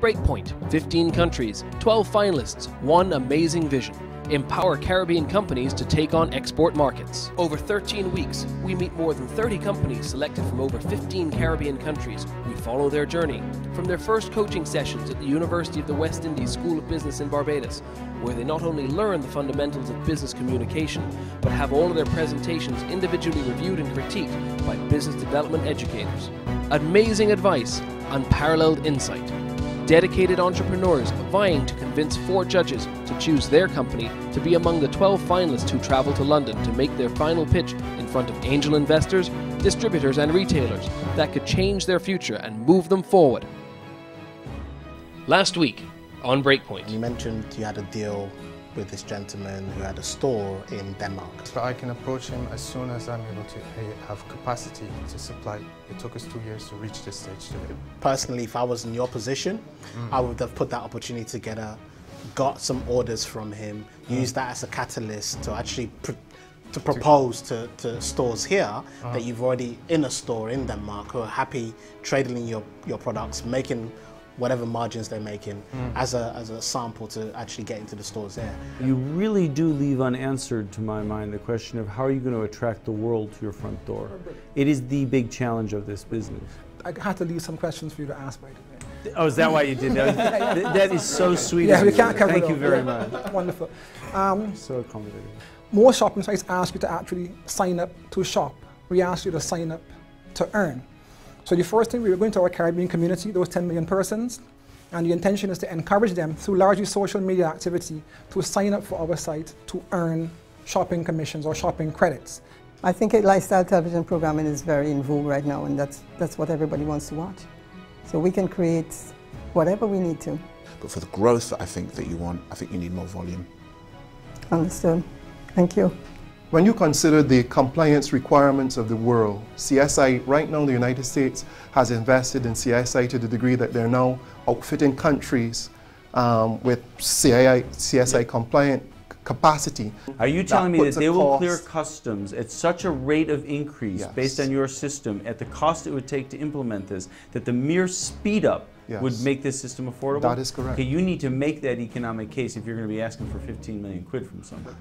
Breakpoint, 15 countries, 12 finalists, one amazing vision. Empower Caribbean companies to take on export markets. Over 13 weeks, we meet more than 30 companies selected from over 15 Caribbean countries. We follow their journey, from their first coaching sessions at the University of the West Indies School of Business in Barbados, where they not only learn the fundamentals of business communication, but have all of their presentations individually reviewed and critiqued by business development educators. Amazing advice, unparalleled insight. Dedicated entrepreneurs vying to convince 4 judges to choose their company to be among the 12 finalists who travel to London to make their final pitch in front of angel investors, distributors and retailers that could change their future and move them forward. Last week on Breakpoint. You mentioned you had a deal with this gentleman who had a store in Denmark. So I can approach him as soon as I'm able to have capacity to supply. It took us 2 years to reach this stage today. Personally, if I was in your position, I would have put that opportunity together, got some orders from him, used that as a catalyst to actually propose to stores here that you've already in a store in Denmark who are happy trading your products, making whatever margins they're making as a sample to actually get into the stores there. You really do leave unanswered, to my mind, the question of how are you going to attract the world to your front door. It is the big challenge of this business. I had to leave some questions for you to ask, by the way. Oh, is that why you did that? That is so sweet. Yeah, we can't cover it all. Thank you very much. Wonderful. So accommodating. Most shopping sites ask you to actually sign up to shop. We ask you to sign up to earn. So the first thing, we were going to our Caribbean community, those 10 million persons, and the intention is to encourage them through largely social media activity to sign up for our site to earn shopping commissions or shopping credits. I think lifestyle television programming is very in vogue right now, and that's what everybody wants to watch. So we can create whatever we need to. But for the growth that I think that you want, I think you need more volume. Understood. Thank you. When you consider the compliance requirements of the world, CSI, right now the United States has invested in CSI to the degree that they're now outfitting countries with CSI compliant capacity. Are you telling me that they will clear customs at such a rate of increase based on your system at the cost it would take to implement this, that the mere speed up would make this system affordable? That is correct. Okay, you need to make that economic case if you're going to be asking for 15 million quid from somebody.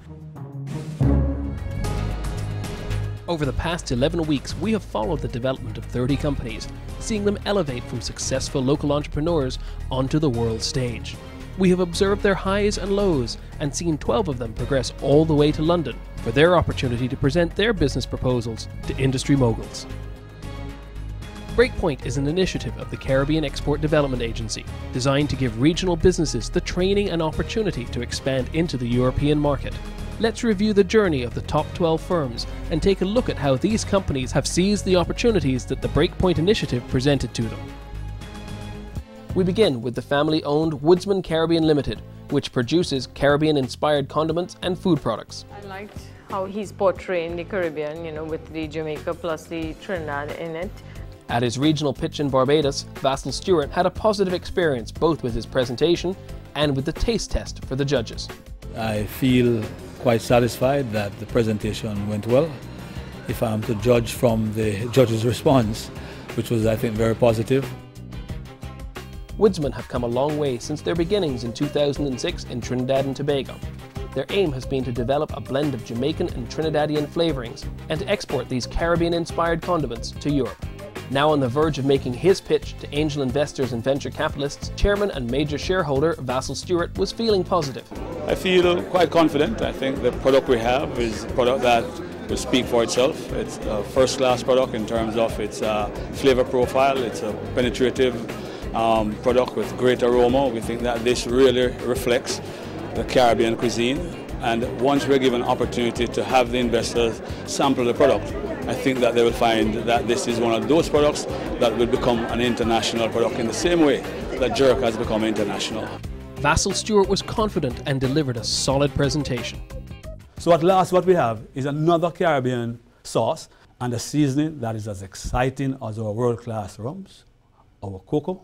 Over the past 11 weeks, we have followed the development of 30 companies, seeing them elevate from successful local entrepreneurs onto the world stage. We have observed their highs and lows and seen 12 of them progress all the way to London for their opportunity to present their business proposals to industry moguls. Breakpoint is an initiative of the Caribbean Export Development Agency, designed to give regional businesses the training and opportunity to expand into the European market. Let's review the journey of the top 12 firms and take a look at how these companies have seized the opportunities that the Breakpoint initiative presented to them. We begin with the family-owned Woodsman Caribbean Limited, which produces Caribbean-inspired condiments and food products. I liked how he's portraying the Caribbean, you know, with the Jamaica plus the Trinidad in it. At his regional pitch in Barbados, Vassal Stewart had a positive experience both with his presentation and with the taste test for the judges. I feel quite satisfied that the presentation went well. If I'm to judge from the judge's response, which was, I think, very positive. Woodsman have come a long way since their beginnings in 2006 in Trinidad and Tobago. Their aim has been to develop a blend of Jamaican and Trinidadian flavorings and to export these Caribbean-inspired condiments to Europe. Now on the verge of making his pitch to angel investors and venture capitalists, chairman and major shareholder Vassal Stewart was feeling positive. I feel quite confident. I think the product we have is a product that will speak for itself. It's a first-class product in terms of its flavor profile. It's a penetrative product with great aroma. We think that this really reflects the Caribbean cuisine. And once we're given an opportunity to have the investors sample the product, I think that they will find that this is one of those products that will become an international product in the same way that jerk has become international. Vassal Stewart was confident and delivered a solid presentation. So at last what we have is another Caribbean sauce and a seasoning that is as exciting as our world-class rums, our cocoa,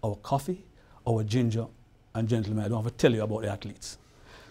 our coffee, our ginger, and gentlemen, I don't have to tell you about the athletes.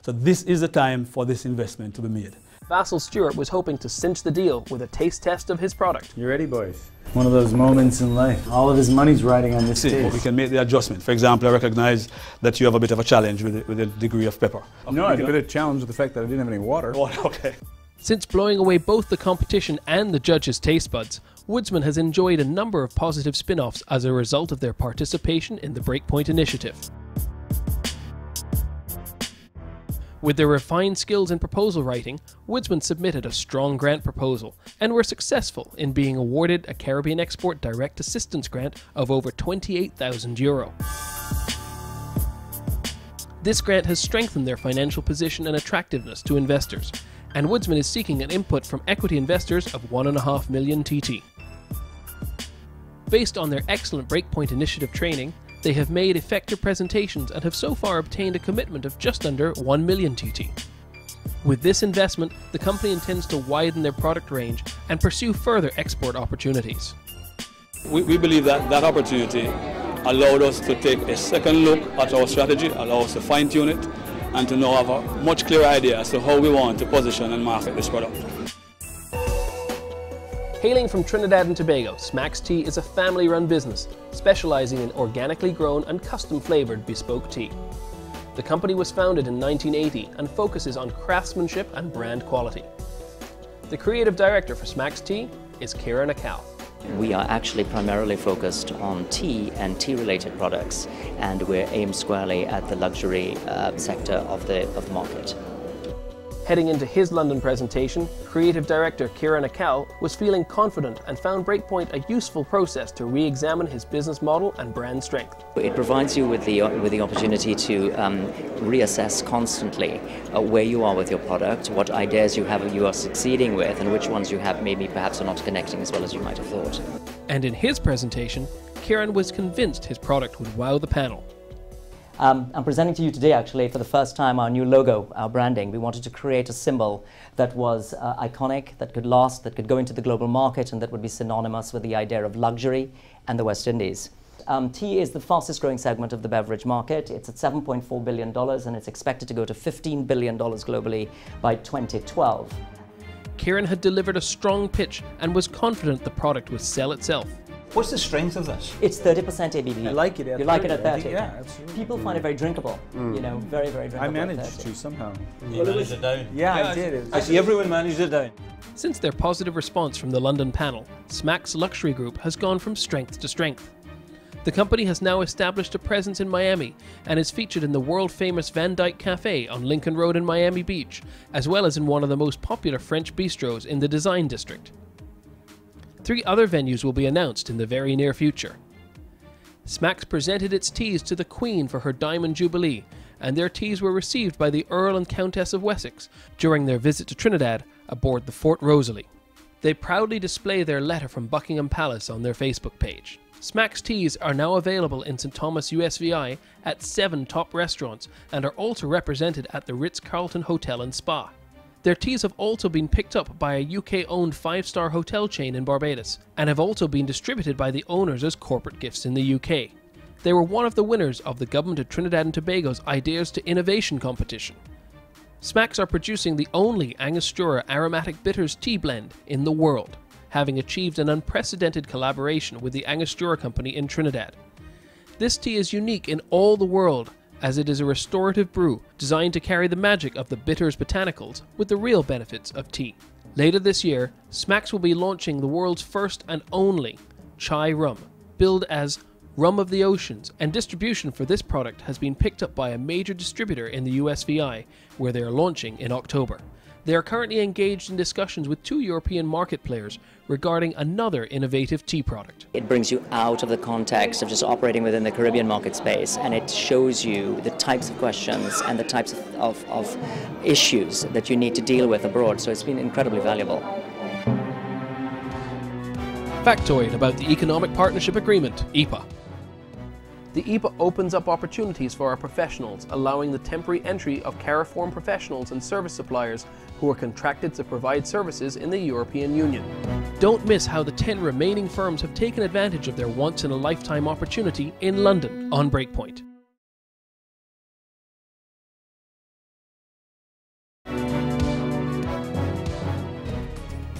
So this is the time for this investment to be made. Vassal Stewart was hoping to cinch the deal with a taste test of his product. You ready, boys? One of those moments in life. All of his money's riding on this taste. We can make the adjustment. For example, I recognize that you have a bit of a challenge with the degree of pepper. No, I had a bit of challenge with the fact that I didn't have any water. Oh, okay. Since blowing away both the competition and the judges' taste buds, Woodsman has enjoyed a number of positive spin-offs as a result of their participation in the Breakpoint initiative. With their refined skills in proposal writing, Woodsman submitted a strong grant proposal and were successful in being awarded a Caribbean Export Direct Assistance grant of over €28,000. This grant has strengthened their financial position and attractiveness to investors, and Woodsman is seeking an input from equity investors of 1.5 million TT. Based on their excellent Breakpoint initiative training, they have made effective presentations and have so far obtained a commitment of just under 1 million TT. With this investment, the company intends to widen their product range and pursue further export opportunities. We believe that that opportunity allowed us to take a second look at our strategy, allow us to fine-tune it, and to now have a much clearer idea as to how we want to position and market this product. Hailing from Trinidad and Tobago, Smacks Tea is a family-run business specializing in organically grown and custom-flavored bespoke tea. The company was founded in 1980 and focuses on craftsmanship and brand quality. The creative director for Smacks Tea is Kieran Akal. We are actually primarily focused on tea and tea-related products, and we're aimed squarely at the luxury sector of the market. Heading into his London presentation, creative director Kieran Akal was feeling confident and found Breakpoint a useful process to re-examine his business model and brand strength. It provides you with the opportunity to reassess constantly where you are with your product, what ideas you are succeeding with, and which ones you have maybe perhaps are not connecting as well as you might have thought. And in his presentation, Kieran was convinced his product would wow the panel. I'm presenting to you today, actually, for the first time, our new logo, our branding. We wanted to create a symbol that was iconic, that could last, that could go into the global market, and that would be synonymous with the idea of luxury and the West Indies. Tea is the fastest growing segment of the beverage market. It's at $7.4 billion, and it's expected to go to $15 billion globally by 2012. Kieran had delivered a strong pitch and was confident the product would sell itself. What's the strength of this? It's 30% ABV. I like it at 30. You like it at 30? Yeah, absolutely. People find it very drinkable, you know, very, very drinkable. I managed to somehow. You managed it down. Yeah, I did. I see everyone managed it down. Since their positive response from the London panel, Smacks Luxury Group has gone from strength to strength. The company has now established a presence in Miami and is featured in the world-famous Van Dyke Cafe on Lincoln Road in Miami Beach, as well as in one of the most popular French bistros in the Design District. 3 other venues will be announced in the very near future. Smacks presented its teas to the Queen for her Diamond Jubilee, and their teas were received by the Earl and Countess of Wessex during their visit to Trinidad aboard the Fort Rosalie. They proudly display their letter from Buckingham Palace on their Facebook page. Smacks teas are now available in St Thomas USVI at 7 top restaurants and are also represented at the Ritz-Carlton Hotel and Spa. Their teas have also been picked up by a UK-owned 5-star hotel chain in Barbados and have also been distributed by the owners as corporate gifts in the UK. They were one of the winners of the Government of Trinidad and Tobago's Ideas to Innovation competition. Smacks are producing the only Angostura aromatic bitters tea blend in the world, having achieved an unprecedented collaboration with the Angostura Company in Trinidad. This tea is unique in all the world, as it is a restorative brew designed to carry the magic of the bitters botanicals with the real benefits of tea. Later this year, Smacks will be launching the world's first and only chai rum, billed as Rum of the Oceans, and distribution for this product has been picked up by a major distributor in the USVI, where they are launching in October. They are currently engaged in discussions with 2 European market players regarding another innovative tea product. It brings you out of the context of just operating within the Caribbean market space, and it shows you the types of questions and the types of issues that you need to deal with abroad, so it's been incredibly valuable. Factoid about the Economic Partnership Agreement, EPA. The EPA opens up opportunities for our professionals, allowing the temporary entry of Cariform professionals and service suppliers who are contracted to provide services in the European Union. Don't miss how the 10 remaining firms have taken advantage of their once-in-a-lifetime opportunity in London on Breakpoint.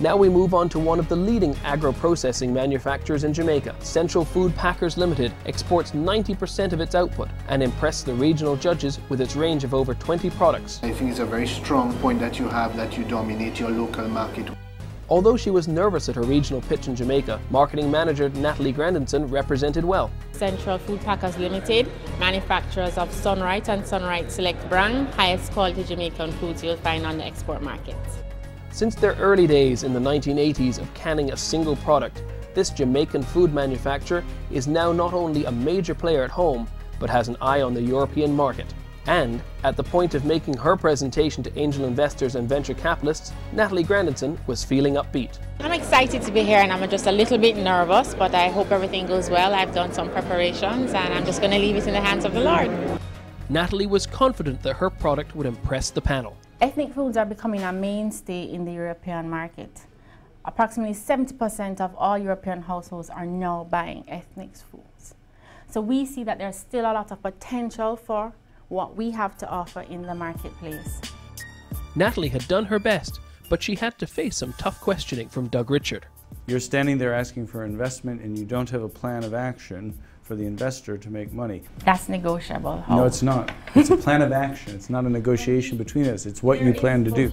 Now we move on to one of the leading agro-processing manufacturers in Jamaica. Central Food Packers Limited exports 90% of its output and impressed the regional judges with its range of over 20 products. I think it's a very strong point that you have, that you dominate your local market. Although she was nervous at her regional pitch in Jamaica, marketing manager Natalie Grandinson represented well. Central Food Packers Limited, manufacturers of Sunright and Sunright Select brand, highest quality Jamaican foods you'll find on the export market. Since their early days in the 1980s of canning a single product, this Jamaican food manufacturer is now not only a major player at home, but has an eye on the European market. And, at the point of making her presentation to angel investors and venture capitalists, Natalie Grandinson was feeling upbeat. I'm excited to be here, and I'm just a little bit nervous, but I hope everything goes well. I've done some preparations and I'm just going to leave it in the hands of the Lord. Natalie was confident that her product would impress the panel. Ethnic foods are becoming a mainstay in the European market. Approximately 70% of all European households are now buying ethnic foods. So we see that there's still a lot of potential for what we have to offer in the marketplace. Natalie had done her best, but she had to face some tough questioning from Doug Richard. You're standing there asking for investment and you don't have a plan of action for the investor to make money. That's negotiable. No, it's not. It's a plan of action. It's not a negotiation between us. It's what you plan to do.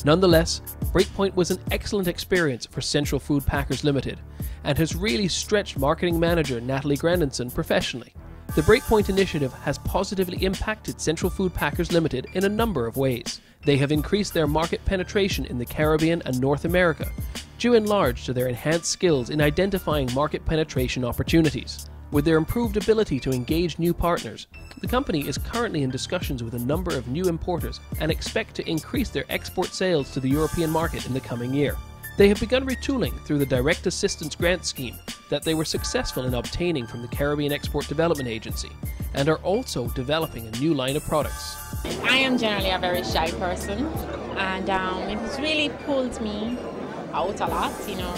Nonetheless, Breakpoint was an excellent experience for Central Food Packers Limited and has really stretched marketing manager Natalie Grandinson professionally. The Breakpoint initiative has positively impacted Central Food Packers Limited in a number of ways. They have increased their market penetration in the Caribbean and North America, due in large to their enhanced skills in identifying market penetration opportunities. With their improved ability to engage new partners, the company is currently in discussions with a number of new importers and expect to increase their export sales to the European market in the coming year. They have begun retooling through the Direct Assistance Grant Scheme that they were successful in obtaining from the Caribbean Export Development Agency, and are also developing a new line of products. I am generally a very shy person, and it has really pulled me out a lot, you know,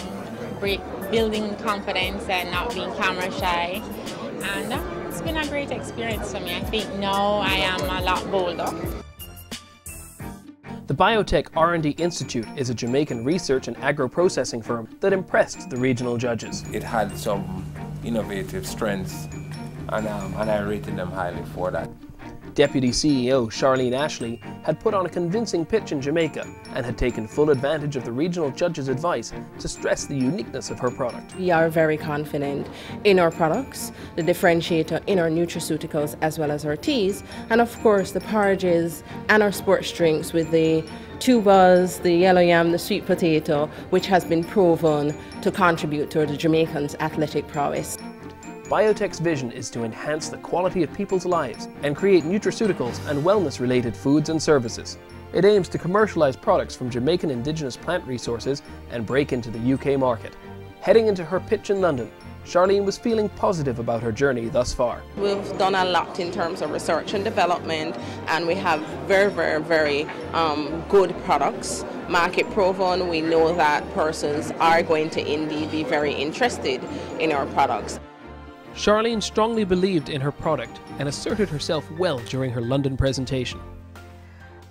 building confidence and not being camera shy, and it's been a great experience for me. I think now I am a lot bolder. The Biotech R&D Institute is a Jamaican research and agro-processing firm that impressed the regional judges. It had some innovative strengths, and I rated them highly for that. Deputy CEO Charlene Ashley had put on a convincing pitch in Jamaica and had taken full advantage of the regional judge's advice to stress the uniqueness of her product. We are very confident in our products, the differentiator in our nutraceuticals as well as our teas, and of course the porridges and our sports drinks with the tubers, the yellow yam, the sweet potato, which has been proven to contribute to the Jamaicans' athletic prowess. Biotech's vision is to enhance the quality of people's lives and create nutraceuticals and wellness-related foods and services. It aims to commercialize products from Jamaican indigenous plant resources and break into the UK market. Heading into her pitch in London, Charlene was feeling positive about her journey thus far. We've done a lot in terms of research and development, and we have very good products. Market proven, we know that persons are going to indeed be very interested in our products. Charlene strongly believed in her product and asserted herself well during her London presentation.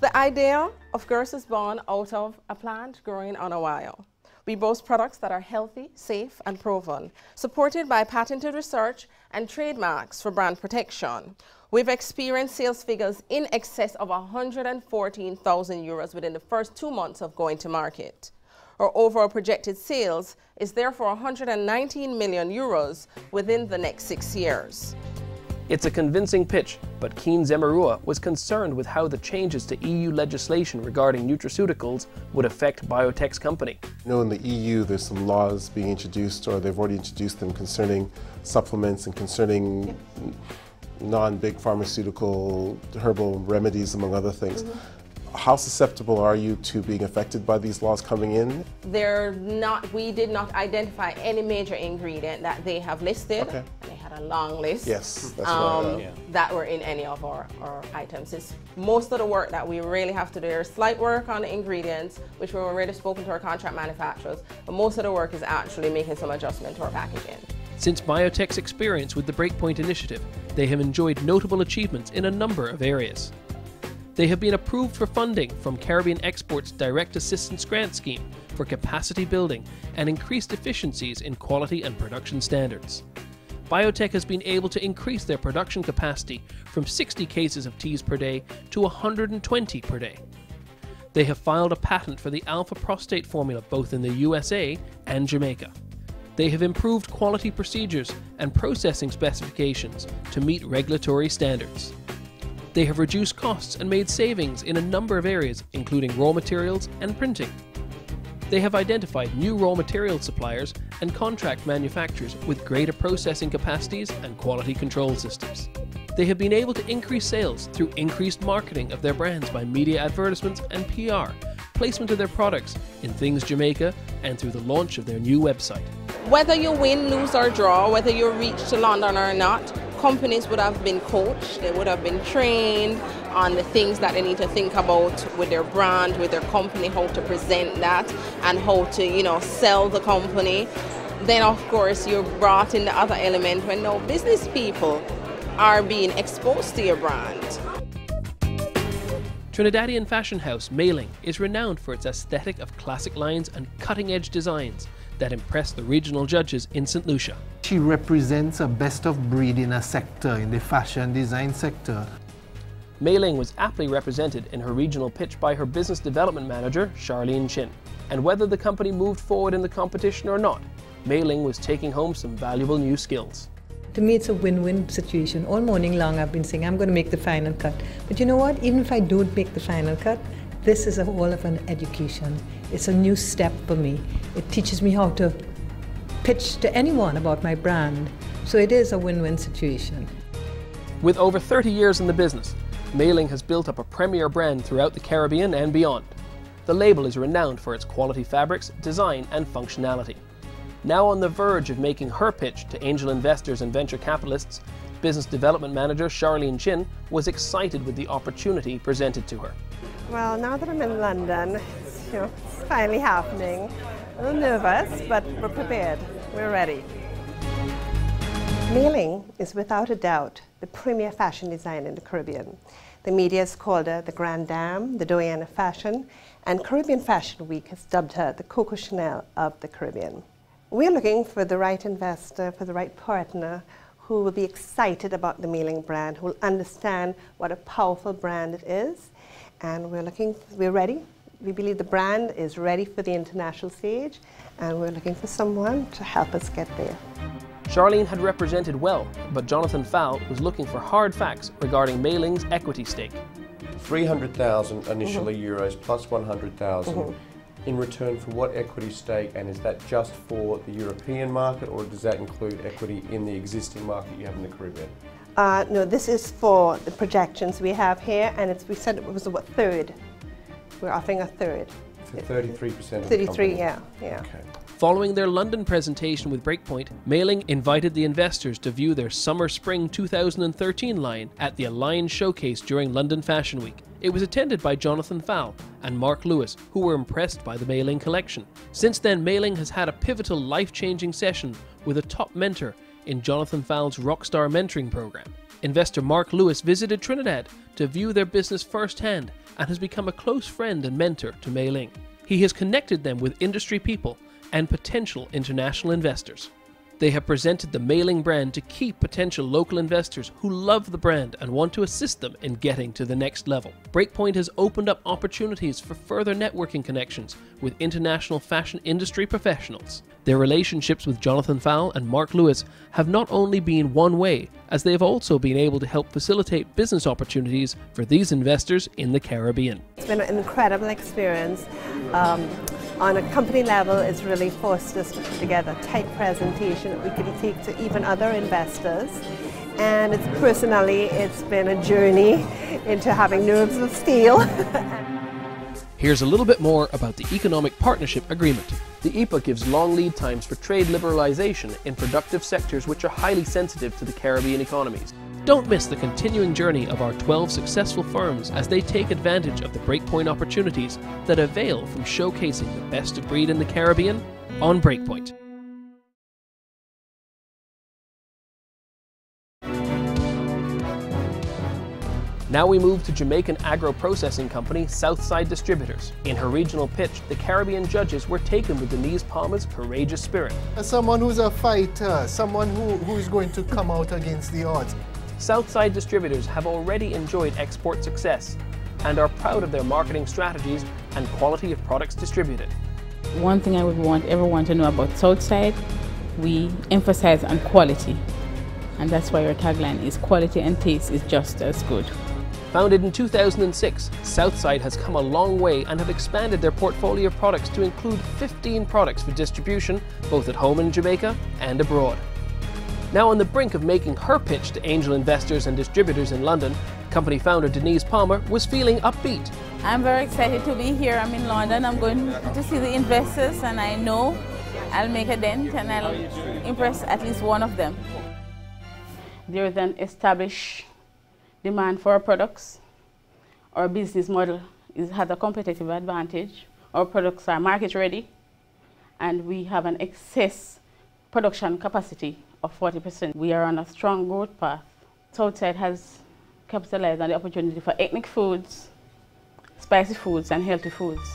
The idea, of course, is born out of a plant growing on a wire. We boast products that are healthy, safe, and proven, supported by patented research and trademarks for brand protection. We've experienced sales figures in excess of 114,000 euros within the first 2 months of going to market. Our overall projected sales is therefore 119 million euros within the next 6 years. It's a convincing pitch, but Keen Zemarua was concerned with how the changes to EU legislation regarding nutraceuticals would affect Biotech's company. You know, in the EU there's some laws being introduced, or they've already introduced them, concerning supplements and concerning non-big pharmaceutical herbal remedies, among other things. How susceptible are you to being affected by these laws coming in? We did not identify any major ingredient that they have listed. Okay. And they had a long list. Yes, that's right. That were in any of our items. Most of the work that we really have to do, there's slight work on the ingredients, which we've already spoken to our contract manufacturers, but most of the work is actually making some adjustment to our packaging. Since Biotech's experience with the Breakpoint initiative, they have enjoyed notable achievements in a number of areas. They have been approved for funding from Caribbean Export's Direct Assistance Grant Scheme for capacity building and increased efficiencies in quality and production standards. Biotech has been able to increase their production capacity from 60 cases of teas per day to 120 per day. They have filed a patent for the alpha prostate formula both in the USA and Jamaica. They have improved quality procedures and processing specifications to meet regulatory standards. They have reduced costs and made savings in a number of areas, including raw materials and printing. They have identified new raw material suppliers and contract manufacturers with greater processing capacities and quality control systems. They have been able to increase sales through increased marketing of their brands by media advertisements and PR, placement of their products in Things Jamaica, and through the launch of their new website. Whether you win, lose or draw, whether you reach to London or not, companies would have been coached, they would have been trained on the things that they need to think about with their brand, with their company, how to present that and how to, sell the company. Then of course you're brought in the other element when now business people are being exposed to your brand. Trinidadian fashion house Mailing is renowned for its aesthetic of classic lines and cutting-edge designs that impress the regional judges in St. Lucia. She represents a best of breed in a sector, in the fashion design sector. Mailing was aptly represented in her regional pitch by her business development manager, Charlene Chin. And whether the company moved forward in the competition or not, Mailing was taking home some valuable new skills. To me, it's a win-win situation. All morning long, I've been saying, I'm going to make the final cut. But you know what? Even if I don't make the final cut, this is all of an education. It's a new step for me. It teaches me how to pitch to anyone about my brand. So it is a win-win situation. With over 30 years in the business, Mailing has built up a premier brand throughout the Caribbean and beyond. The label is renowned for its quality fabrics, design and functionality. Now on the verge of making her pitch to angel investors and venture capitalists, business development manager Charlene Chin was excited with the opportunity presented to her. Well, now that I'm in London, it's finally happening. A little nervous, but we're prepared. We're ready. Mailing is without a doubt the premier fashion design in the Caribbean. The media has called her the Grande Dame, the Doyenne of fashion, and Caribbean Fashion Week has dubbed her the Coco Chanel of the Caribbean. We're looking for the right investor, for the right partner who will be excited about the Mailing brand, who will understand what a powerful brand it is. And we're ready. We believe the brand is ready for the international stage, and we're looking for someone to help us get there. Charlene had represented well, but Jonathan Fowle was looking for hard facts regarding Mailing's equity stake. 300,000 initially euros plus 100,000 in return for what equity stake, and is that just for the European market or does that include equity in the existing market you have in the Caribbean? No, this is for the projections we have here, and we said it was a third. We're offering a third. For 33% of 33, the company? yeah. Okay. Following their London presentation with Breakpoint, Mailing invited the investors to view their Summer-Spring 2013 line at the Align Showcase during London Fashion Week. It was attended by Jonathan Fowle and Mark Lewis, who were impressed by the Mailing collection. Since then, Mailing has had a pivotal life-changing session with a top mentor in Jonathan Fowle's Rockstar Mentoring Program. Investor Mark Lewis visited Trinidad to view their business firsthand and has become a close friend and mentor to Mailing. He has connected them with industry people and potential international investors. They have presented the Mailing brand to key potential local investors who love the brand and want to assist them in getting to the next level. Breakpoint has opened up opportunities for further networking connections with international fashion industry professionals. Their relationships with Jonathan Fowle and Mark Lewis have not only been one way, as they have also been able to help facilitate business opportunities for these investors in the Caribbean. It's been an incredible experience. On a company level, it's really forced us to put together a tight presentation that we can take to even other investors. And personally, it's been a journey into having nerves of steel. Here's a little bit more about the Economic Partnership Agreement. The EPA gives long lead times for trade liberalization in productive sectors which are highly sensitive to the Caribbean economies. Don't miss the continuing journey of our 12 successful firms as they take advantage of the Breakpoint opportunities that avail from showcasing the best of breed in the Caribbean on Breakpoint. Now we move to Jamaican agro-processing company Southside Distributors. In her regional pitch, the Caribbean judges were taken with Denise Palmer's courageous spirit. As someone who's a fighter, someone who is going to come out against the odds. Southside Distributors have already enjoyed export success and are proud of their marketing strategies and quality of products distributed. One thing I would want everyone to know about Southside, we emphasize on quality. And that's why our tagline is quality and taste is just as good. Founded in 2006, Southside has come a long way and have expanded their portfolio of products to include 15 products for distribution, both at home in Jamaica and abroad. Now on the brink of making her pitch to angel investors and distributors in London, company founder Denise Palmer was feeling upbeat. I'm very excited to be here. I'm in London. I'm going to see the investors, and I know I'll make a dent and I'll impress at least one of them. There is an established demand for our products. Our business model has a competitive advantage. Our products are market ready, and we have an excess production capacity of 40%. We are on a strong growth path. Southside has capitalized on the opportunity for ethnic foods, spicy foods, and healthy foods.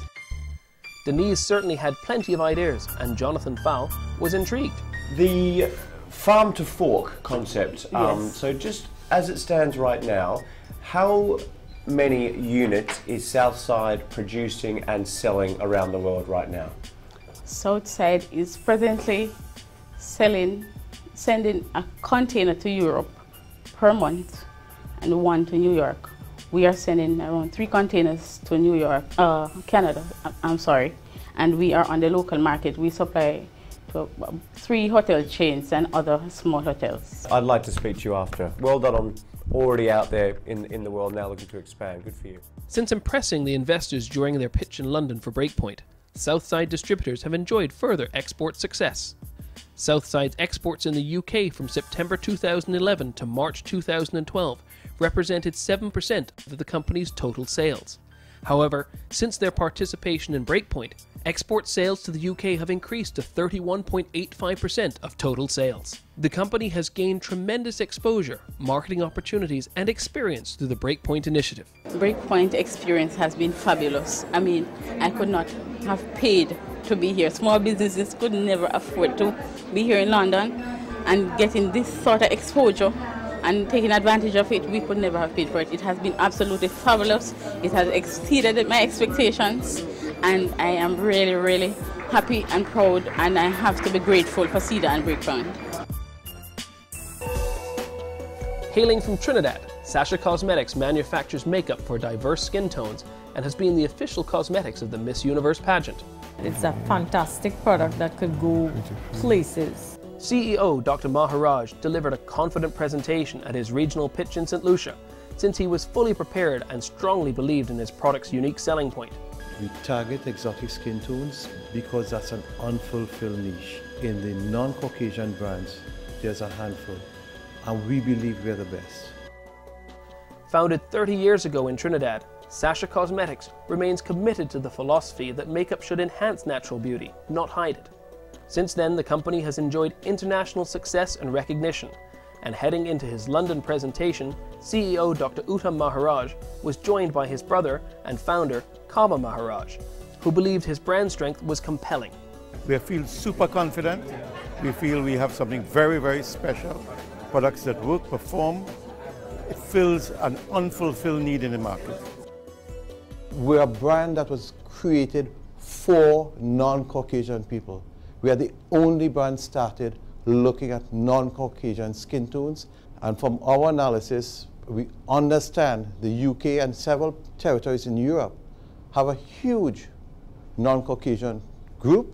Denise certainly had plenty of ideas, and Jonathan Fowl was intrigued. The farm to fork concept, Yes. So just as it stands right now, how many units is Southside producing and selling around the world right now? Southside is presently sending a container to Europe per month and one to New York. We are sending around 3 containers to New York, Canada, and we are on the local market. We supply to 3 hotel chains and other small hotels. I'd like to speak to you after. Well done on already out there in the world, now looking to expand. Good for you. Since impressing the investors during their pitch in London for Breakpoint, Southside Distributors have enjoyed further export success. Southside's exports in the UK from September 2011 to March 2012 represented 7% of the company's total sales. However, since their participation in Breakpoint, export sales to the UK have increased to 31.85% of total sales. The company has gained tremendous exposure, marketing opportunities, and experience through the Breakpoint initiative. Breakpoint experience has been fabulous. I mean, I could not have paid to be here. Small businesses could never afford to be here in London, and getting this sort of exposure and taking advantage of it, we could never have paid for it. It has been absolutely fabulous. It has exceeded my expectations, and I am really, really happy and proud, and I have to be grateful for Cedar and Breakpoint. Hailing from Trinidad, Sasha Cosmetics manufactures makeup for diverse skin tones and has been the official cosmetics of the Miss Universe pageant. It's a fantastic product that could go places. CEO Dr. Maharaj delivered a confident presentation at his regional pitch in St. Lucia, since he was fully prepared and strongly believed in his product's unique selling point. We target exotic skin tones because that's an unfulfilled niche. In the non-Caucasian brands, there's a handful, and we believe we're the best. Founded 30 years ago in Trinidad, Sasha Cosmetics remains committed to the philosophy that makeup should enhance natural beauty, not hide it. Since then, the company has enjoyed international success and recognition, and heading into his London presentation, CEO Dr. Uttam Maharaj was joined by his brother and founder, Kama Maharaj, who believed his brand strength was compelling. We feel super confident. We feel we have something very, very special. Products that work, perform. It fills an unfulfilled need in the market. We're a brand that was created for non-Caucasian people. We are the only brand started looking at non-Caucasian skin tones, and from our analysis, we understand the UK and several territories in Europe have a huge non-Caucasian group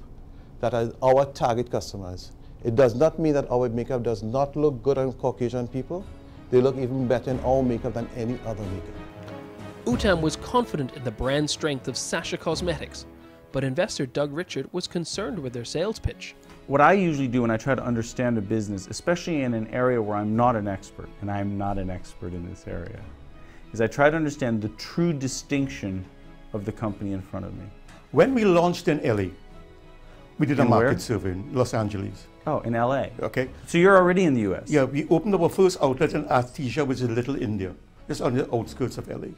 that are our target customers. It does not mean that our makeup does not look good on Caucasian people. They look even better in our makeup than any other makeup. Uttam was confident in the brand strength of Sasha Cosmetics, but investor Doug Richard was concerned with their sales pitch. What I usually do when I try to understand a business, especially in an area where I'm not an expert, and I'm not an expert in this area, is I try to understand the true distinction of the company in front of me. When we launched in LA, we did a In market where? survey in Los Angeles. Oh, in LA. Okay. So you're already in the US? Yeah, we opened up our first outlet in Artesia, which is Little India. just on the outskirts of LA.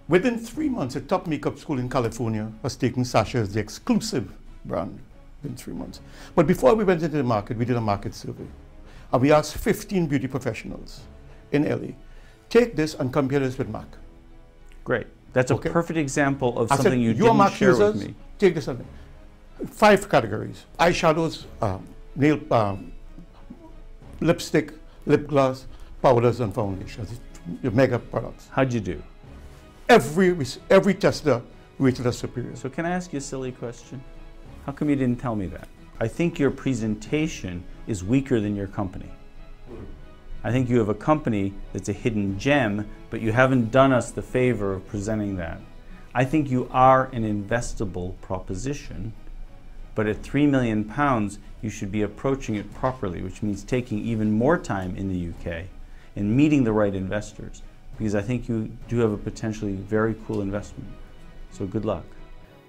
Within 3 months, a top makeup school in California was taking Sasha as the exclusive brand in 3 months. But before we went into the market, we did a market survey. And we asked 15 beauty professionals in LA, take this and compare this with MAC. Great. That's a perfect example of I something said, you your didn't MAC share users, with me. take this on 5 categories: eyeshadows, nail, lipstick, lip gloss, powders, and foundations. Your mega products. How'd you do? Every tester rated us superior. So can I ask you a silly question? How come you didn't tell me that? I think your presentation is weaker than your company. I think you have a company that's a hidden gem, but you haven't done us the favor of presenting that. I think you are an investable proposition, but at £3 million, you should be approaching it properly, which means taking even more time in the UK and meeting the right investors, because I think you do have a potentially very cool investment. So good luck.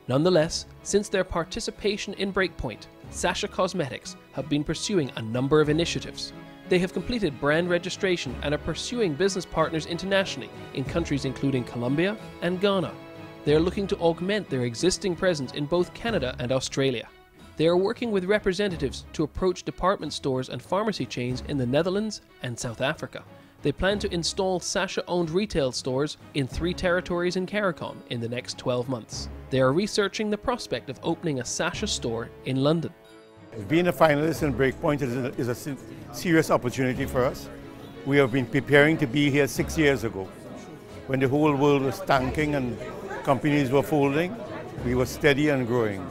Nonetheless, since their participation in Breakpoint, Sasha Cosmetics have been pursuing a number of initiatives. They have completed brand registration and are pursuing business partners internationally in countries including Colombia and Ghana. They are looking to augment their existing presence in both Canada and Australia. They are working with representatives to approach department stores and pharmacy chains in the Netherlands and South Africa. They plan to install Sasha-owned retail stores in 3 territories in CARICOM in the next 12 months. They are researching the prospect of opening a Sasha store in London. Being a finalist in Breakpoint is a serious opportunity for us. We have been preparing to be here 6 years ago. When the whole world was tanking and companies were folding, we were steady and growing.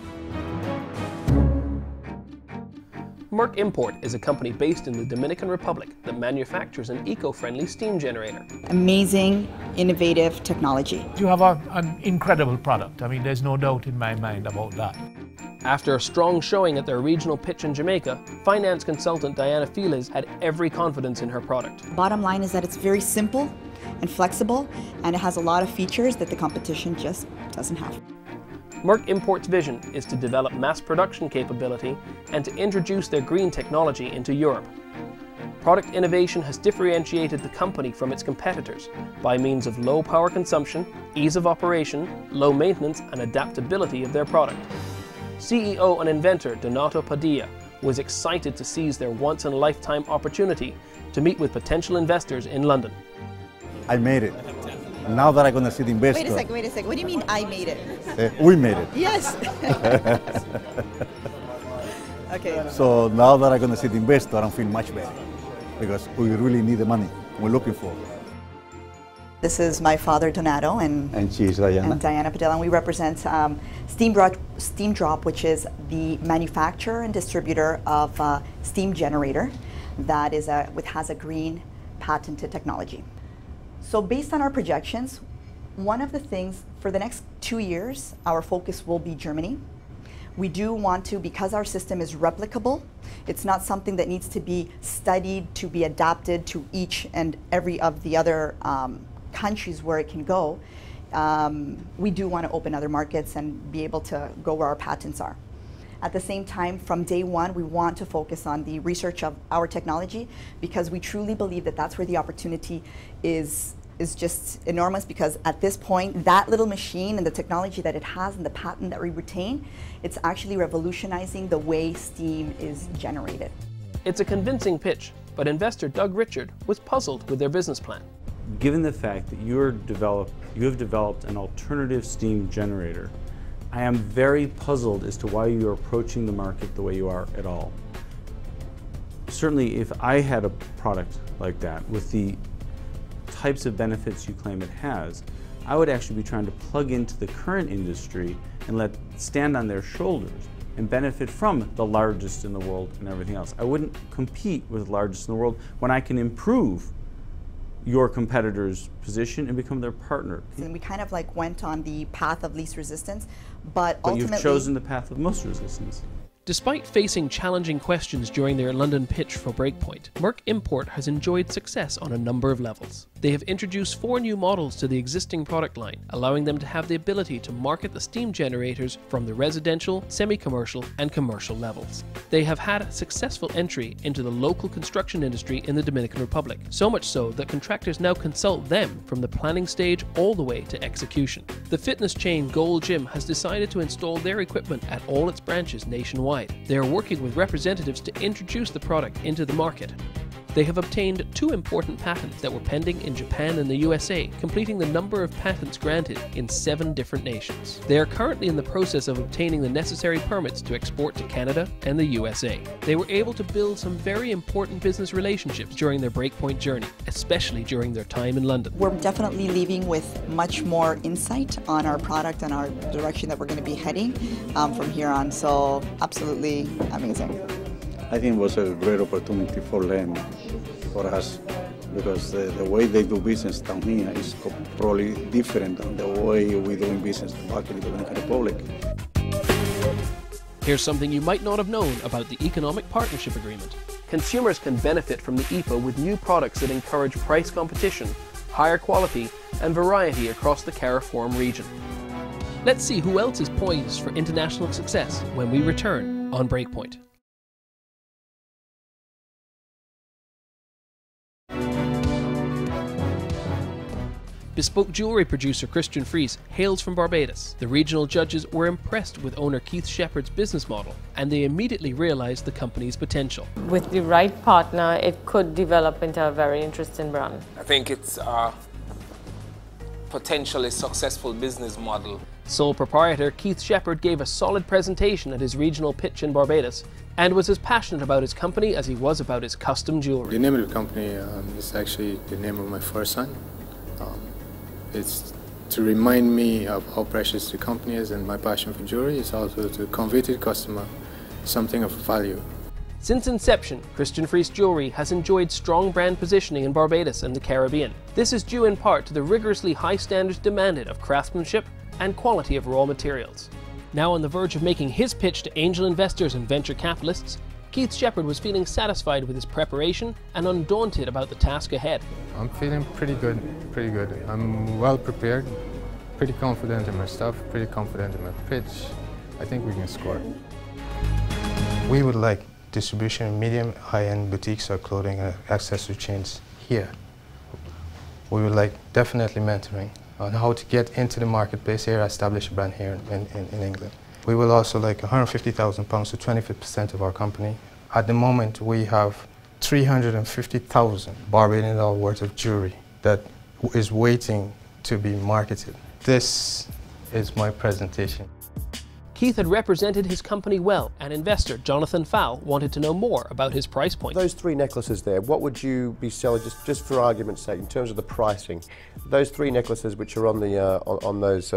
Merck Import is a company based in the Dominican Republic that manufactures an eco-friendly steam generator. Amazing, innovative technology. You have an incredible product. I mean, there's no doubt in my mind about that. After a strong showing at their regional pitch in Jamaica, finance consultant Diana Feliz had every confidence in her product. Bottom line is that it's very simple and flexible, and it has a lot of features that the competition just doesn't have. Merck Import's vision is to develop mass production capability and to introduce their green technology into Europe. Product innovation has differentiated the company from its competitors by means of low power consumption, ease of operation, low maintenance, and adaptability of their product. CEO and inventor Donato Padilla was excited to seize their once-in-a-lifetime opportunity to meet with potential investors in London. I made it. Now that I'm going to see the investor. Wait a second. What do you mean I made it? We made it. Yes. Okay. So now that I'm going to see the investor, I'm feeling much better because we really need the money we're looking for. This is my father, Donato, and she's Diana. And Diana Padilla, and we represent Steam Drop, which is the manufacturer and distributor of steam generator that is has a green patented technology. So based on our projections, one of the things for the next 2 years, our focus will be Germany. We do want to, because our system is replicable, it's not something that needs to be studied to be adapted to each and every of the other countries where it can go. We do want to open other markets and be able to go where our patents are. At the same time, from day one, we want to focus on the research of our technology because we truly believe that that's where the opportunity is just enormous, because at this point, that little machine and the technology that it has and the patent that we retain, it's actually revolutionizing the way steam is generated. It's a convincing pitch, but investor Doug Richard was puzzled with their business plan. Given the fact that you have developed an alternative steam generator, I am very puzzled as to why you are approaching the market the way you are at all. Certainly, if I had a product like that with the types of benefits you claim it has, I would actually be trying to plug into the current industry and let stand on their shoulders and benefit from the largest in the world and everything else. I wouldn't compete with the largest in the world when I can improve your competitor's position and become their partner. And we kind of went on the path of least resistance, but ultimately— you've chosen the path of most resistance. Despite facing challenging questions during their London pitch for Breakpoint, Merck Import has enjoyed success on a number of levels. They have introduced 4 new models to the existing product line, allowing them to have the ability to market the steam generators from the residential, semi-commercial and commercial levels. They have had a successful entry into the local construction industry in the Dominican Republic, so much so that contractors now consult them from the planning stage all the way to execution. The fitness chain Gold Gym has decided to install their equipment at all its branches nationwide. They are working with representatives to introduce the product into the market. They have obtained 2 important patents that were pending in Japan and the USA, completing the number of patents granted in 7 different nations. They are currently in the process of obtaining the necessary permits to export to Canada and the USA. They were able to build some very important business relationships during their Breakpoint journey, especially during their time in London. We're definitely leaving with much more insight on our product and our direction that we're going to be heading from here on, so absolutely amazing. I think it was a great opportunity for them, for us, because the way they do business down here is probably different than the way we do business back in the Dominican Republic. Here's something you might not have known about the Economic Partnership Agreement. Consumers can benefit from the EPA with new products that encourage price competition, higher quality and variety across the Cariform region. Let's see who else is poised for international success when we return on Breakpoint. Bespoke jewellery producer Christian Fries hails from Barbados. The regional judges were impressed with owner Keith Shepard's business model, and they immediately realised the company's potential. With the right partner, it could develop into a very interesting brand. I think it's a potentially successful business model. Sole proprietor Keith Shepard gave a solid presentation at his regional pitch in Barbados and was as passionate about his company as he was about his custom jewellery. The name of the company is actually the name of my first son. It's to remind me of how precious the company is, and my passion for jewelry is also to convey to the customer something of value. Since inception, Christian Fries Jewellery has enjoyed strong brand positioning in Barbados and the Caribbean. This is due in part to the rigorously high standards demanded of craftsmanship and quality of raw materials. Now on the verge of making his pitch to angel investors and venture capitalists, Keith Shepard was feeling satisfied with his preparation and undaunted about the task ahead. I'm feeling pretty good. I'm well prepared, pretty confident in my stuff, pretty confident in my pitch. I think we can score. We would like distribution in medium, high-end boutiques or clothing and accessory chains here. We would like definitely mentoring on how to get into the marketplace here, establish a brand here in England. We will also like £150,000 to 25% of our company. At the moment, we have 350,000 Barbadian dollars worth of jewelry that is waiting to be marketed. This is my presentation. Keith had represented his company well, and investor Jonathan Fowle wanted to know more about his price point. Those 3 necklaces there, what would you be selling, just for argument's sake, in terms of the pricing? Those 3 necklaces which are on the on those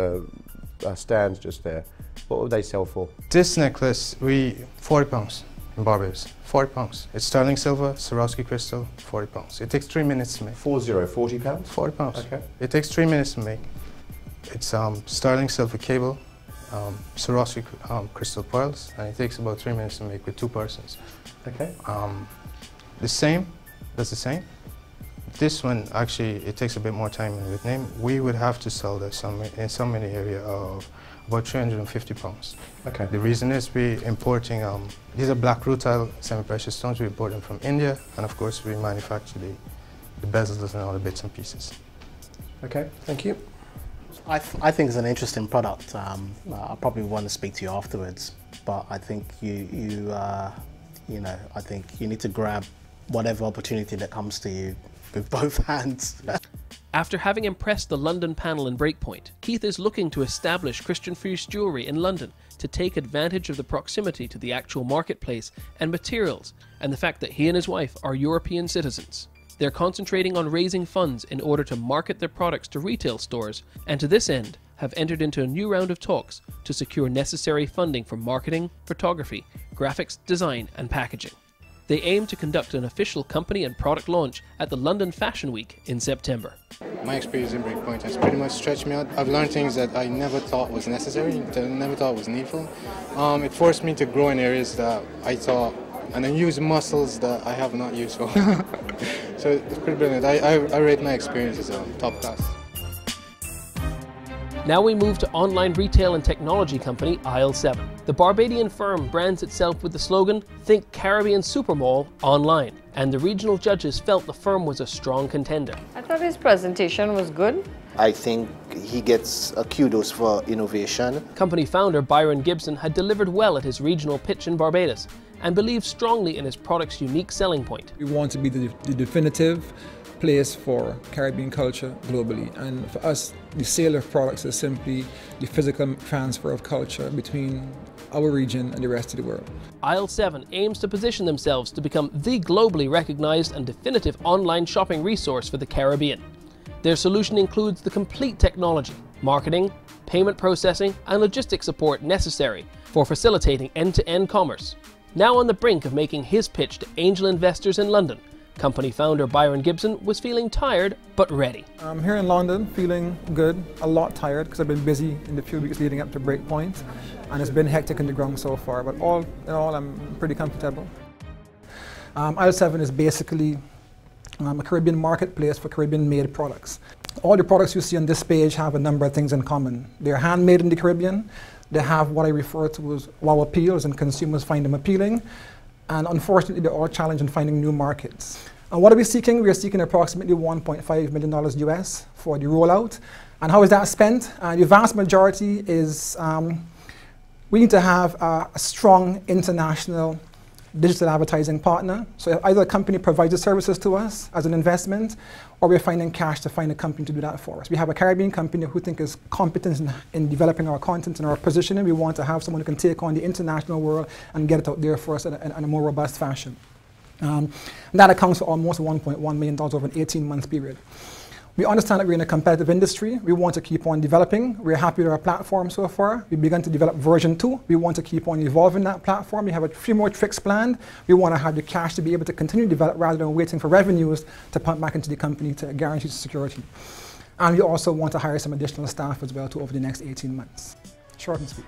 stands just there, what would they sell for? This necklace, £40 in Barbados. £40. It's sterling silver, Swarovski crystal, £40. It takes 3 minutes to make. £40? £40. Okay. It takes 3 minutes to make. It's sterling silver cable, Swarovski crystal pearls, and it takes about 3 minutes to make with 2 persons. Okay. That's the same. This one, actually, it takes a bit more time in Vietnam. We would have to sell this in some in the area of about £350. Okay. The reason is we're importing, these are black rutile semi-precious stones. We import them from India, and of course we manufacture the bezels and all the bits and pieces. Okay, thank you. I think it's an interesting product. I probably want to speak to you afterwards, but I think I think you need to grab whatever opportunity that comes to you with both hands. After having impressed the London panel in Breakpoint, Keith is looking to establish Christian Fries Jewellery in London to take advantage of the proximity to the actual marketplace and materials, and the fact that he and his wife are European citizens. They're concentrating on raising funds in order to market their products to retail stores, and to this end have entered into a new round of talks to secure necessary funding for marketing, photography, graphics, design and packaging. They aim to conduct an official company and product launch at the London Fashion Week in September. My experience in Breakpoint has pretty much stretched me out. I've learned things that I never thought was necessary, that I never thought was needful. It forced me to grow in areas that I thought, and then use muscles that I have not used for. So it's pretty brilliant. I rate my experience as top class. Now we move to online retail and technology company Aisle 7. The Barbadian firm brands itself with the slogan, "Think Caribbean Supermall online," and the regional judges felt the firm was a strong contender. I thought his presentation was good. I think he gets a kudos for innovation. Company founder Byron Gibson had delivered well at his regional pitch in Barbados and believes strongly in his product's unique selling point. We want to be the definitive place for Caribbean culture globally, and for us the sale of products is simply the physical transfer of culture between our region and the rest of the world. Aisle 7 aims to position themselves to become the globally recognized and definitive online shopping resource for the Caribbean. Their solution includes the complete technology, marketing, payment processing and logistics support necessary for facilitating end-to-end commerce. Now on the brink of making his pitch to angel investors in London, company founder Byron Gibson was feeling tired but ready. I'm here in London feeling good, a lot tired because I've been busy in the few weeks leading up to Breakpoint, and it's been hectic on the ground so far, but all in all I'm pretty comfortable. Aisle 7 is basically a Caribbean marketplace for Caribbean made products. All the products you see on this page have a number of things in common. They're handmade in the Caribbean, they have what I refer to as wow appeals and consumers find them appealing, and unfortunately they're all challenged in finding new markets. And what are we seeking? We are seeking approximately $1.5 million US for the rollout. And how is that spent? The vast majority is we need to have a strong international digital advertising partner. So either a company provides the services to us as an investment, or we're finding cash to find a company to do that for us. We have a Caribbean company who think is competent in developing our content and our positioning. We want to have someone who can take on the international world and get it out there for us in a more robust fashion. That accounts for almost $1.1 million over an 18-month period. We understand that we're in a competitive industry. We want to keep on developing. We're happy with our platform so far. We've begun to develop version 2. We want to keep on evolving that platform. We have a few more tricks planned. We want to have the cash to be able to continue to develop rather than waiting for revenues to pump back into the company to guarantee security. And we also want to hire some additional staff as well too over the next 18 months. Short and sweet.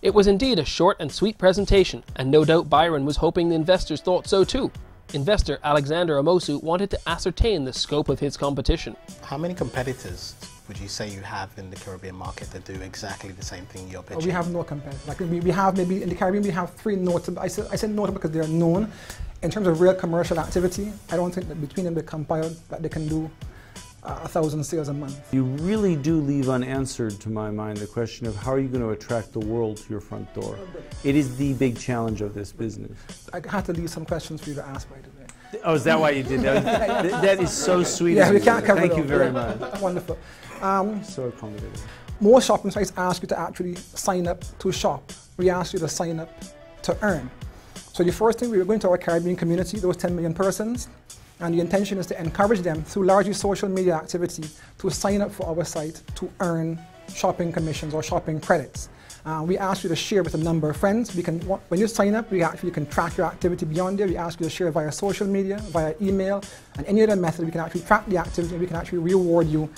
It was indeed a short and sweet presentation, and no doubt Byron was hoping the investors thought so too. Investor Alexander Amosu wanted to ascertain the scope of his competition. How many competitors would you say you have in the Caribbean market that do exactly the same thing you're pitching? We have no competitors. Like we have maybe in the Caribbean we have 3 notable. I said notable because they're known. In terms of real commercial activity, I don't think that between them they compile that they can do 1,000 sales a month. You really do leave unanswered, to my mind, the question of how are you going to attract the world to your front door. It is the big challenge of this business. I had to leave some questions for you to ask, by the way. Oh, is that why you did that? That is so sweet. Yeah, we can't cover it all. Thank you very much. Wonderful. So accommodating. Most shopping sites ask you to actually sign up to shop. We ask you to sign up to earn. So the first thing, we were going to our Caribbean community, those 10 million persons, and the intention is to encourage them through largely social media activity to sign up for our site to earn shopping commissions or shopping credits. We ask you to share with a number of friends. When you sign up, we actually can track your activity beyond there. We ask you to share via social media, via email, and any other method. We can actually track the activity and we can actually reward you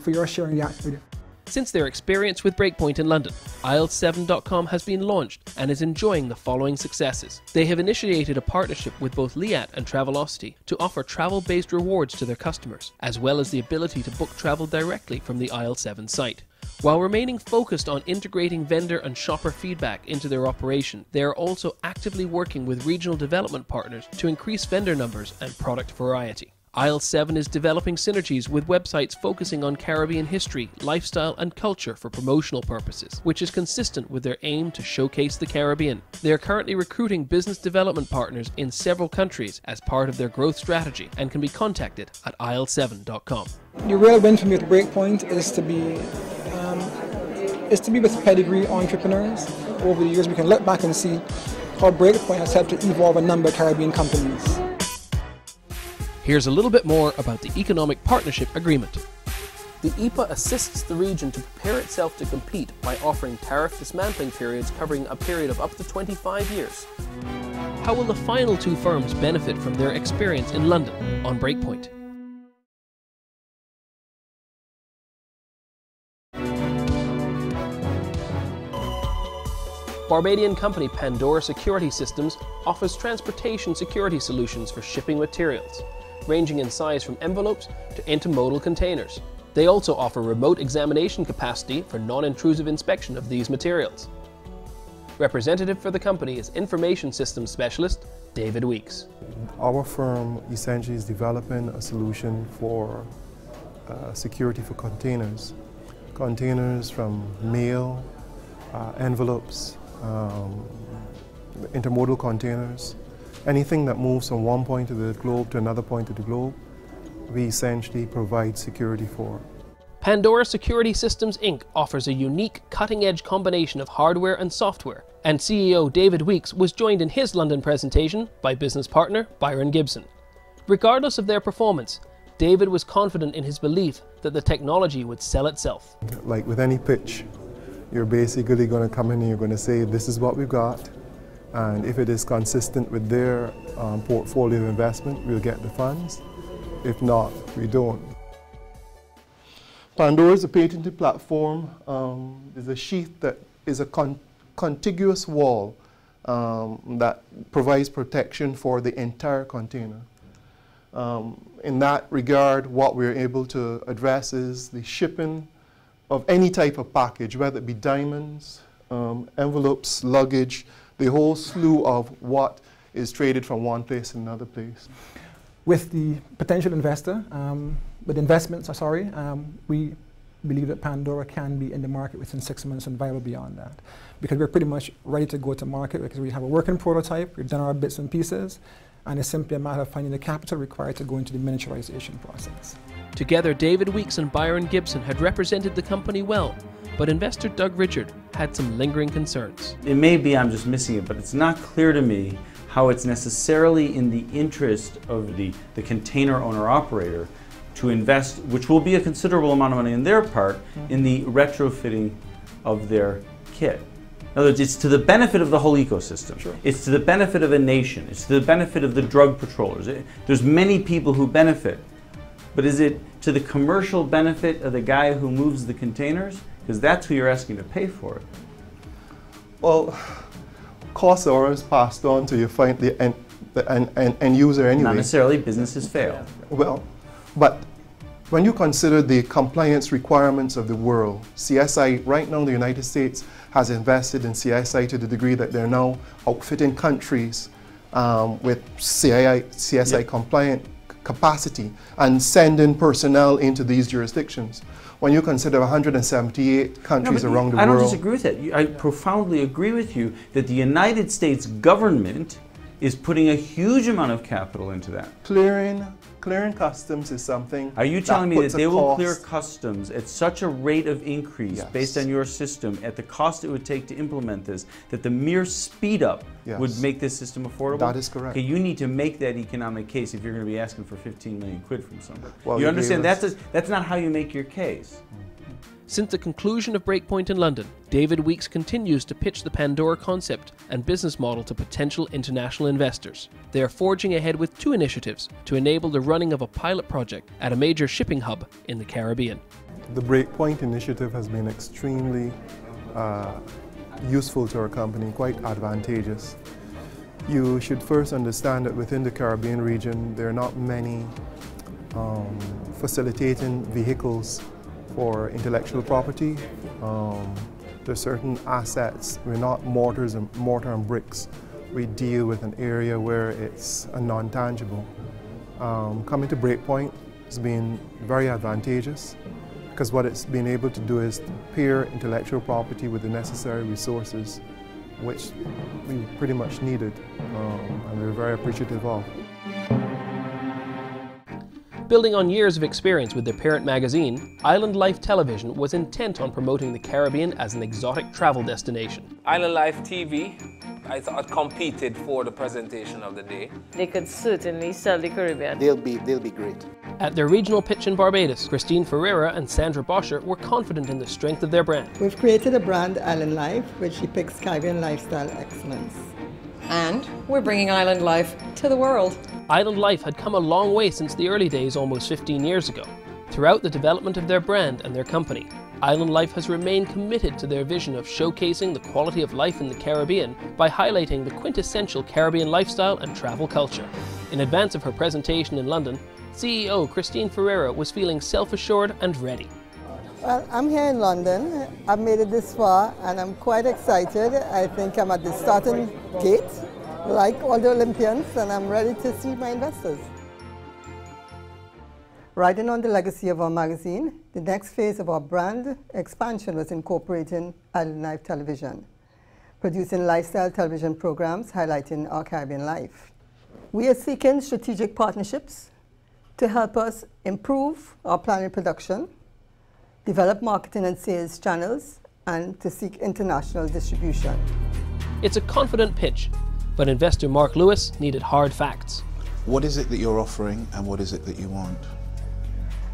for your sharing the activity. Since their experience with Breakpoint in London, Aisle7.com has been launched and is enjoying the following successes. They have initiated a partnership with both Liat and Travelocity to offer travel-based rewards to their customers, as well as the ability to book travel directly from the Aisle 7 site. While remaining focused on integrating vendor and shopper feedback into their operation, they are also actively working with regional development partners to increase vendor numbers and product variety. Aisle 7 is developing synergies with websites focusing on Caribbean history, lifestyle and culture for promotional purposes, which is consistent with their aim to showcase the Caribbean. They are currently recruiting business development partners in several countries as part of their growth strategy and can be contacted at Aisle7.com. The real win for me at Breakpoint is to be with pedigree entrepreneurs. Over the years we can look back and see how Breakpoint has helped to evolve a number of Caribbean companies. Here's a little bit more about the Economic Partnership Agreement. The EPA assists the region to prepare itself to compete by offering tariff dismantling periods covering a period of up to 25 years. how will the final two firms benefit from their experience in London on Breakpoint? Barbadian company Pandora Security Systems offers transportation security solutions for shipping materials, ranging in size from envelopes to intermodal containers. They also offer remote examination capacity for non-intrusive inspection of these materials. Representative for the company is Information Systems Specialist David Weeks. Our firm essentially is developing a solution for security for containers. Containers from mail, envelopes, intermodal containers, anything that moves from one point of the globe to another point of the globe, we essentially provide security for. Pandora Security Systems Inc. offers a unique, cutting-edge combination of hardware and software, and CEO David Weeks was joined in his London presentation by business partner Byron Gibson. Regardless of their performance, David was confident in his belief that the technology would sell itself. Like with any pitch, you're basically going to come in and you're going to say, this is what we've got, and if it is consistent with their portfolio of investment, we'll get the funds. If not, we don't. Pandora is a patented platform. There's a sheath that is a contiguous wall that provides protection for the entire container. In that regard, what we're able to address is the shipping of any type of package, whether it be diamonds, envelopes, luggage, the whole slew of what is traded from one place to another place. With the potential investor, with investments, we believe that Pandora can be in the market within 6 months and viable beyond that. Because we're pretty much ready to go to market because we have a working prototype, we've done our bits and pieces, and it's simply a matter of finding the capital required to go into the miniaturization process. Together, David Weeks and Byron Gibson had represented the company well, but investor Doug Richard had some lingering concerns. It may be I'm just missing it, but it's not clear to me how it's necessarily in the interest of the container owner-operator to invest, which will be a considerable amount of money on their part, in the retrofitting of their kit. In other words, it's to the benefit of the whole ecosystem. Sure. It's to the benefit of a nation. It's to the benefit of the drug patrollers. There's many people who benefit. But is it to the commercial benefit of the guy who moves the containers? Because that's who you're asking to pay for it. Well, costs are always passed on to you find the end user anyway. Not necessarily, businesses fail. Well, but when you consider the compliance requirements of the world, CSI, right now the United States has invested in CSI to the degree that they're now outfitting countries with CSI compliant capacity and sending personnel into these jurisdictions. When you consider 178 countries around the world. I don't disagree with that. I profoundly agree with you that the United States government is putting a huge amount of capital into that. Clearing customs is something. Are you telling me that they will clear customs at such a rate of increase based on your system at the cost it would take to implement this, that the mere speed up would make this system affordable? That is correct. Okay, you need to make that economic case if you're going to be asking for 15 million quid from somebody. Well, you understand that's not how you make your case. Since the conclusion of Breakpoint in London, David Weeks continues to pitch the Pandora concept and business model to potential international investors. They are forging ahead with two initiatives to enable the running of a pilot project at a major shipping hub in the Caribbean. The Breakpoint initiative has been extremely useful to our company, quite advantageous. You should first understand that within the Caribbean region, there are not many facilitating vehicles for intellectual property. There are certain assets. We're not mortar and bricks. We deal with an area where it's a non-tangible. Coming to Breakpoint has been very advantageous because what it's been able to do is to pair intellectual property with the necessary resources, which we pretty much needed, and we're very appreciative of. Building on years of experience with their parent magazine, Island Life Television was intent on promoting the Caribbean as an exotic travel destination. Island Life TV, I thought, competed for the presentation of the day. They could certainly sell the Caribbean. They'll be great. At their regional pitch in Barbados, Christine Ferreira and Sandra Boscher were confident in the strength of their brand. We've created a brand, Island Life, which depicts Caribbean lifestyle excellence. And we're bringing Island Life to the world. Island Life had come a long way since the early days almost 15 years ago. Throughout the development of their brand and their company, Island Life has remained committed to their vision of showcasing the quality of life in the Caribbean by highlighting the quintessential Caribbean lifestyle and travel culture. In advance of her presentation in London, CEO Christine Ferreira was feeling self-assured and ready. Well, I'm here in London. I've made it this far and I'm quite excited. I think I'm at the starting gate, like all the Olympians, and I'm ready to see my investors. Riding on the legacy of our magazine, the next phase of our brand expansion was incorporating Island Life Television, producing lifestyle television programs highlighting our Caribbean life. We are seeking strategic partnerships to help us improve our planning production, develop marketing and sales channels, and to seek international distribution. It's a confident pitch, but investor Mark Lewis needed hard facts. What is it that you're offering and what is it that you want?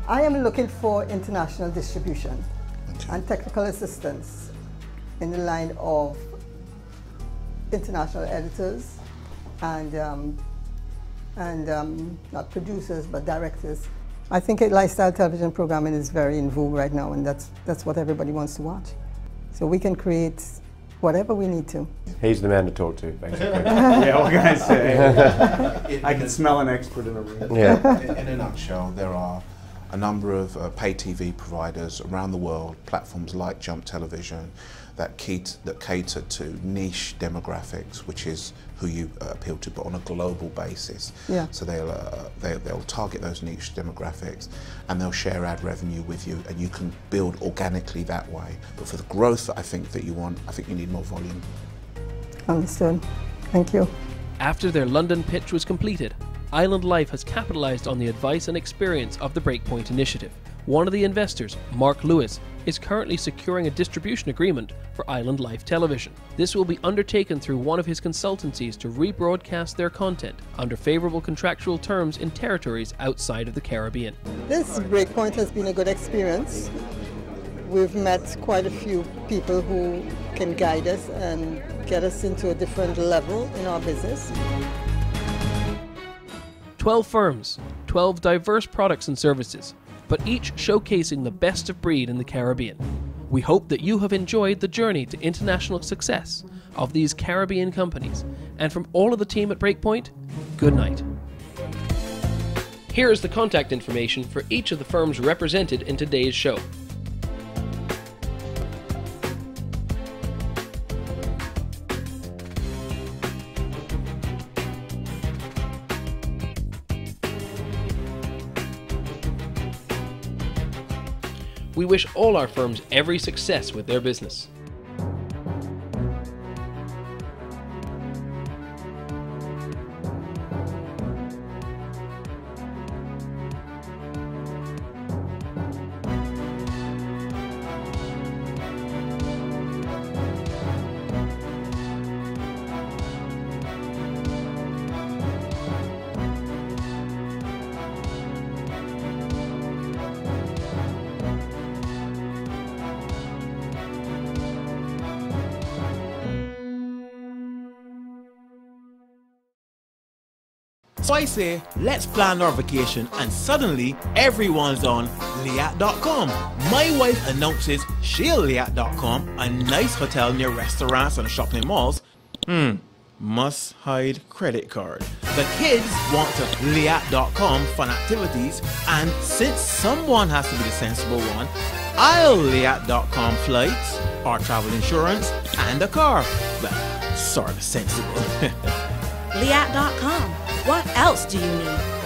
I am looking for international distribution and technical assistance in the line of international editors and not producers but directors. I think lifestyle television programming is very in vogue right now, and that's what everybody wants to watch. So we can create whatever we need to. He's the man to talk to, basically. Yeah, what can I say? I can smell an expert in a room. Yeah. In a nutshell, there are a number of pay TV providers around the world, platforms like Jump Television, that cater to niche demographics, which is who you appeal to, but on a global basis. Yeah. So they'll target those niche demographics and they'll share ad revenue with you, and you can build organically that way. But for the growth that I think that you want, I think you need more volume. Understood. Thank you. After their London pitch was completed, Island Life has capitalized on the advice and experience of the Breakpoint initiative. One of the investors, Mark Lewis, is currently securing a distribution agreement for Island Life Television. This will be undertaken through one of his consultancies to rebroadcast their content under favorable contractual terms in territories outside of the Caribbean. This Breakpoint has been a good experience. We've met quite a few people who can guide us and get us into a different level in our business. 12 firms, 12 diverse products and services, but each showcasing the best of breed in the Caribbean. We hope that you have enjoyed the journey to international success of these Caribbean companies, and from all of the team at Breakpoint, good night. Here is the contact information for each of the firms represented in today's show. We wish all our firms every success with their business. So I say, let's plan our vacation, and suddenly everyone's on Liat.com. My wife announces she'll Liat.com, a nice hotel near restaurants and shopping malls. Must hide credit card. The kids want to Liat.com fun activities, and since someone has to be the sensible one, I'll Liat.com flights, or travel insurance, and a car. Well, sort of sensible. Liat.com. What else do you need?